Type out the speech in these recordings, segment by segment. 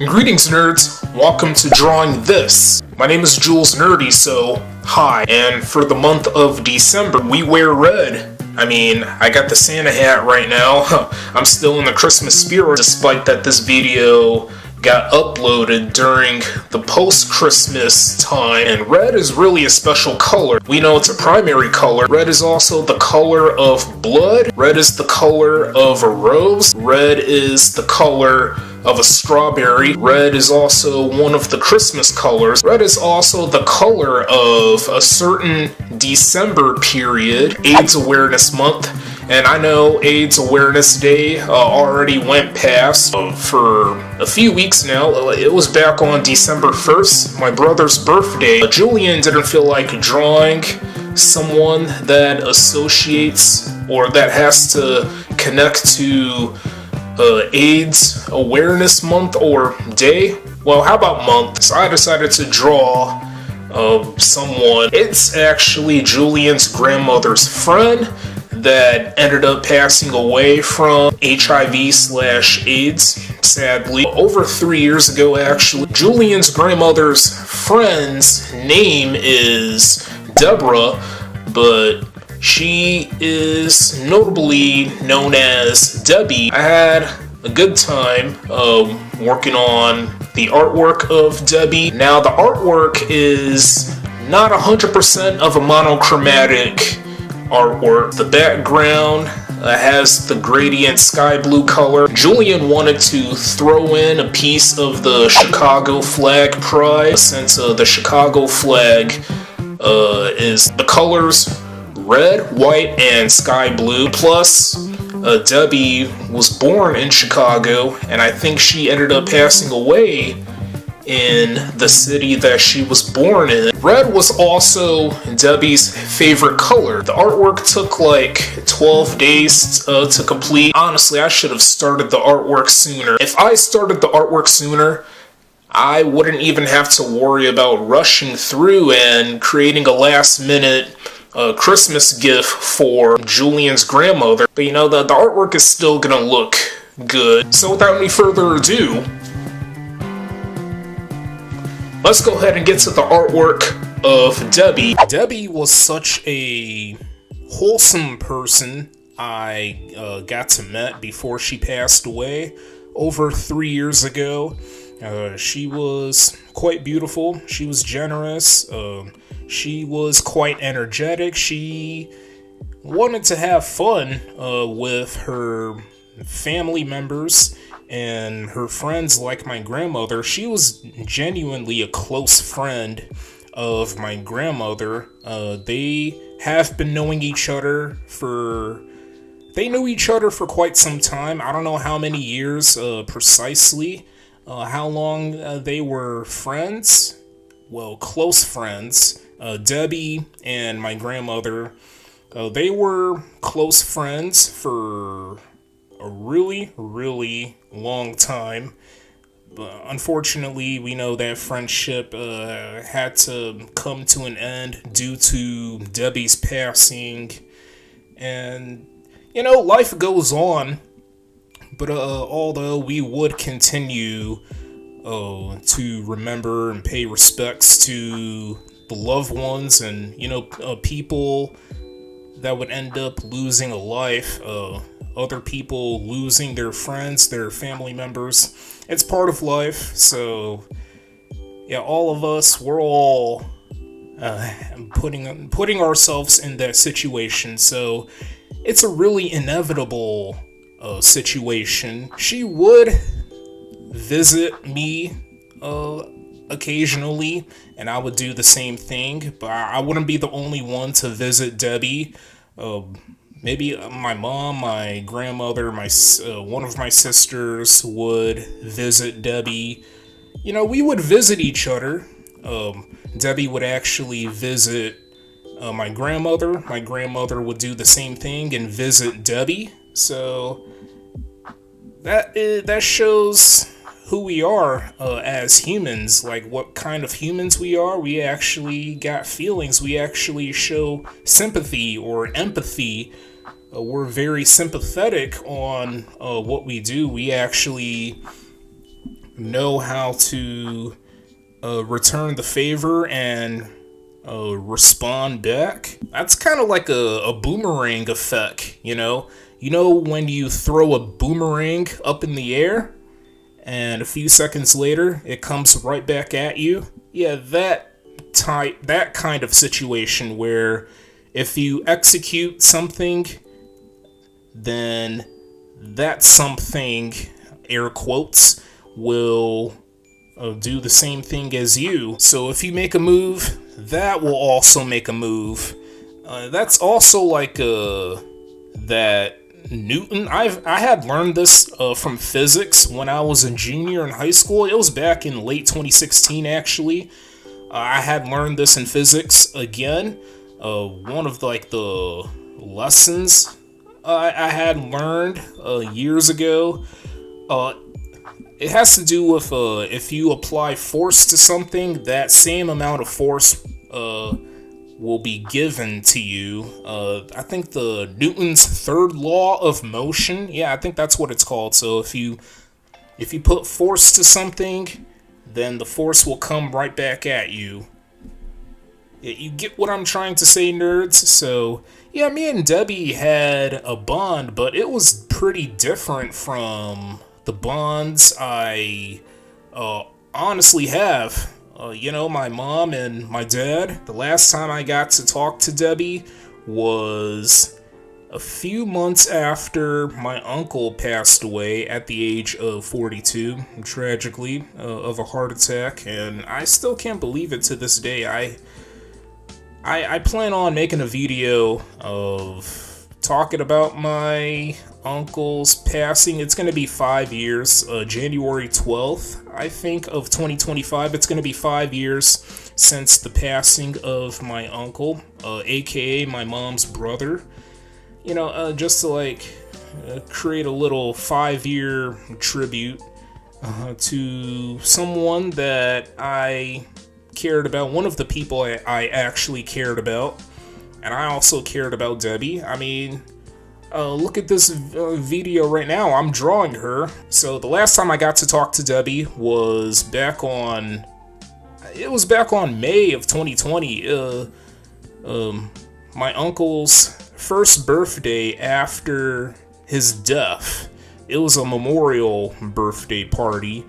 Greetings, nerds. Welcome to Drawing This. My name is Jules Nerdy, so hi. And for the month of December, we wear red. I got the Santa hat right now. I'm still in the Christmas spirit, despite that this video got uploaded during the post-Christmas time, and red is really a special color. We know it's a primary color. Red is also the color of blood. Red is the color of a rose. Red is the color of a strawberry. Red is also one of the Christmas colors. Red is also the color of a certain December period, AIDS Awareness Month. And I know AIDS Awareness Day already went past for a few weeks now. It was back on December 1st, my brother's birthday. Julian didn't feel like drawing someone that associates or that has to connect to AIDS Awareness Month or Day. Well, how about month? So I decided to draw someone. It's actually Julian's grandmother's friend that ended up passing away from HIV/AIDS, sadly, over 3 years ago, actually. Julian's grandmother's friend's name is Deborah, but she is notably known as Debbie. I had a good time working on the artwork of Debbie. Now, the artwork is not 100% of a monochromatic artwork. The background has the gradient sky blue color. Julian wanted to throw in a piece of the Chicago flag pride, since the Chicago flag is the colors red, white, and sky blue. Plus, Debbie was born in Chicago, and I think she ended up passing away in the city that she was born in. Red was also Debbie's favorite color. The artwork took like 12 days to complete. Honestly, I should have started the artwork sooner. If I started the artwork sooner, I wouldn't even have to worry about rushing through and creating a last-minute Christmas gift for Julian's grandmother. But the artwork is still gonna look good. So without any further ado, let's go ahead and get to the artwork of Debbie. Debbie was such a wholesome person I got to meet before she passed away over 3 years ago. She was quite beautiful. She was generous. She was quite energetic. She wanted to have fun with her family members and her friends, like my grandmother. She was genuinely a close friend of my grandmother. They have been knowing each other they knew each other for quite some time. I don't know how many years precisely, how long they were friends. Well, close friends. Debbie and my grandmother, they were close friends for a really, really long time. But unfortunately, we know that friendship had to come to an end due to Debbie's passing. And, life goes on. But although we would continue to remember and pay respects to the loved ones and, people that would end up losing a life, other people losing their friends, their family members. It's part of life, so yeah, all of us, we're all putting ourselves in that situation, so it's a really inevitable situation. She would visit me occasionally, and I would do the same thing, but I wouldn't be the only one to visit Debbie. Maybe my mom, my grandmother, one of my sisters would visit Debbie. We would visit each other. Debbie would actually visit my grandmother. My grandmother would do the same thing and visit Debbie. So that shows who we are as humans, like what kind of humans we are. We actually got feelings. We actually show sympathy or empathy. We're very sympathetic on what we do. We actually know how to return the favor and respond back. That's kind of like a boomerang effect, you know? You know when you throw a boomerang up in the air and a few seconds later it comes right back at you? Yeah, that kind of situation where if you execute something, then that something, air quotes, will do the same thing as you. So if you make a move, that will also make a move. That's also like that Newton. I had learned this from physics when I was a junior in high school. It was back in late 2016, actually. I had learned this in physics again. One of like the lessons I had learned years ago. It has to do with if you apply force to something, that same amount of force will be given to you. I think the Newton's third law of motion. Yeah, I think that's what it's called. So if you put force to something, then the force will come right back at you. You get what I'm trying to say, nerds? So, yeah, me and Debbie had a bond, but it was pretty different from the bonds I honestly have. My mom and my dad. The last time I got to talk to Debbie was a few months after my uncle passed away at the age of 42, tragically, of a heart attack, and I still can't believe it to this day. I plan on making a video of talking about my uncle's passing. It's going to be 5 years, January 12th, I think, of 2025. It's going to be 5 years since the passing of my uncle, aka my mom's brother. Just to create a little 5-year tribute to someone that I cared about, one of the people I actually cared about, and I also cared about Debbie. I mean, look at this video right now. I'm drawing her. So the last time I got to talk to Debbie was back on May of 2020. My uncle's first birthday after his death. It was a memorial birthday party.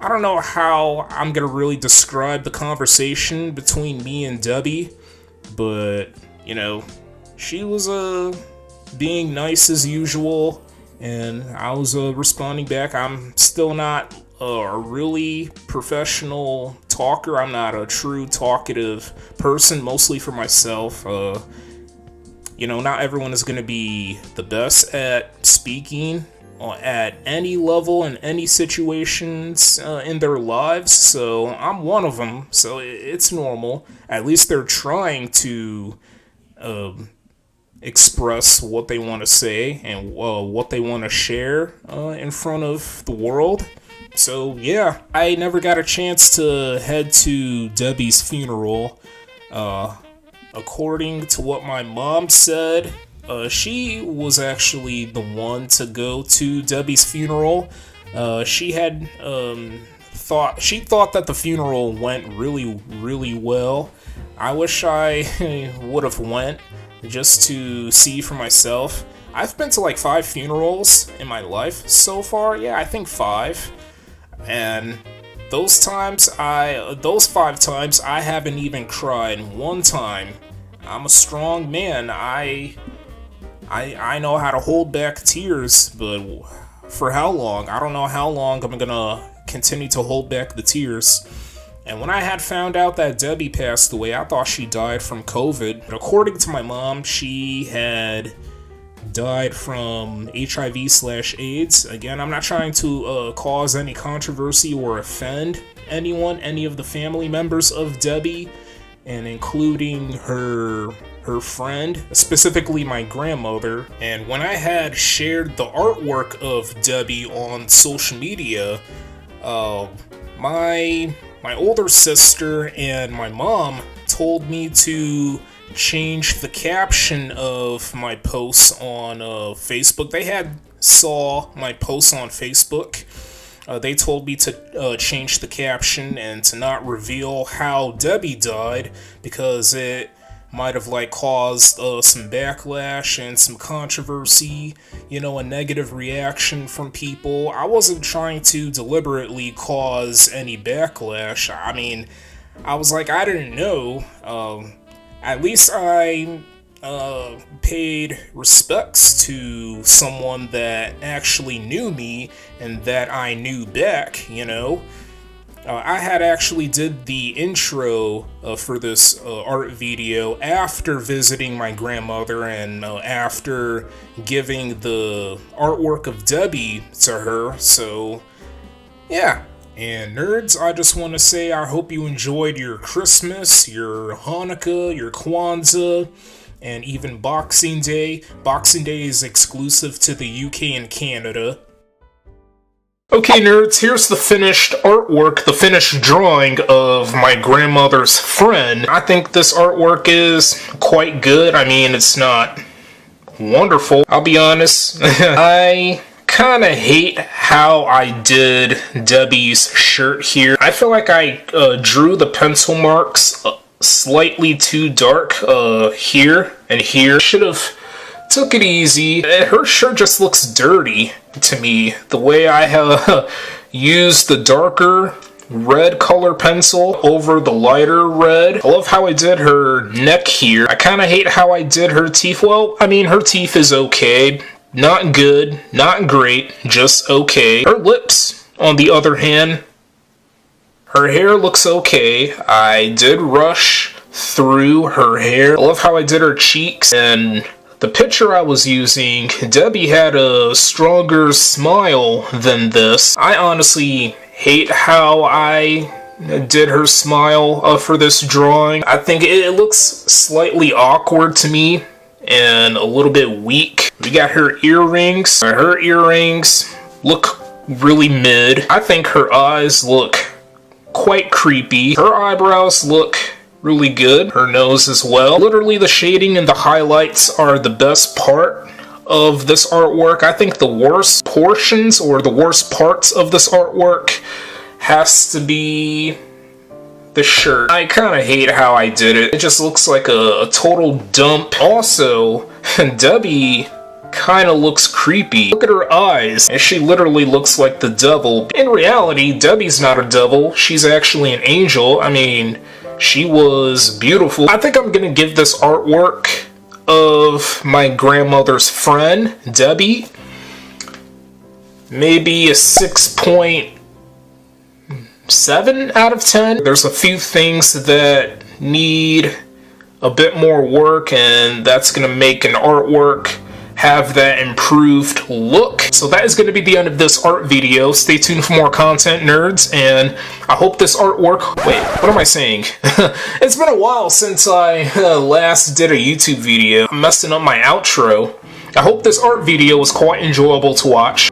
I don't know how I'm gonna really describe the conversation between me and Debbie, but, she was being nice as usual, and I was responding back. I'm still not a really professional talker. I'm not a true talkative person, mostly for myself. Not everyone is gonna be the best at speaking at any level in any situations in their lives, so I'm one of them, so it's normal. At least they're trying to express what they want to say and what they want to share in front of the world. So yeah, I never got a chance to head to Debbie's funeral. According to what my mom said, she was actually the one to go to Debbie's funeral. She had thought that the funeral went really, really well. I wish I would have went just to see for myself. I've been to 5 funerals in my life so far. Yeah, I think 5. And those 5 times, I haven't even cried one time. I'm a strong man. I know how to hold back tears, but for how long? I don't know how long I'm gonna continue to hold back the tears. And when I had found out that Debbie passed away, I thought she died from COVID. But according to my mom, she had died from HIV/AIDS. Again, I'm not trying to cause any controversy or offend anyone, any of the family members of Debbie, and including her friend, specifically my grandmother. And when I had shared the artwork of Debbie on social media, my older sister and my mom told me to change the caption of my posts on Facebook. They had saw my post on Facebook. They told me to change the caption and to not reveal how Debbie died because it might have caused some backlash and some controversy, a negative reaction from people. I wasn't trying to deliberately cause any backlash. I mean, I was I didn't know. At least I paid respects to someone that actually knew me and that I knew back, I had actually did the intro for this art video after visiting my grandmother and after giving the artwork of Debbie to her, so yeah. And nerds, I just want to say I hope you enjoyed your Christmas, your Hanukkah, your Kwanzaa, and even Boxing Day. Boxing Day is exclusive to the UK and Canada. Okay, nerds, here's the finished artwork, the finished drawing of my grandmother's friend. I think this artwork is quite good. I mean, it's not wonderful, I'll be honest. I kinda hate how I did Debbie's shirt here. I feel like I drew the pencil marks slightly too dark here and here. Should have took it easy. Her shirt just looks dirty to me. The way I have used the darker red color pencil over the lighter red. I love how I did her neck here. I kind of hate how I did her teeth. Well, I mean, her teeth is okay. Not good, not great, just okay. Her lips, on the other hand, her hair looks okay. I did rush through her hair. I love how I did her cheeks, and the picture I was using, Debbie had a stronger smile than this. I honestly hate how I did her smile for this drawing. I think it looks slightly awkward to me and a little bit weak. We got her earrings. Her earrings look really mid. I think her eyes look quite creepy. Her eyebrows look really good. Her nose as well. Literally the shading and the highlights are the best part of this artwork. I think the worst portions or the worst parts of this artwork has to be the shirt. I kind of hate how I did it. It just looks like a total dump. Also, Debbie kind of looks creepy. Look at her eyes, and she literally looks like the devil. In reality, Debbie's not a devil. She's actually an angel. I mean, she was beautiful. I think I'm gonna give this artwork of my grandmother's friend, Debbie, maybe a 6.7 out of 10. There's a few things that need a bit more work, and that's gonna make an artwork have that improved look. So that is going to be the end of this art video. Stay tuned for more content, nerds, and I hope this artwork... Wait, what am I saying? It's been a while since I last did a YouTube video. I'm messing up my outro. I hope this art video was quite enjoyable to watch.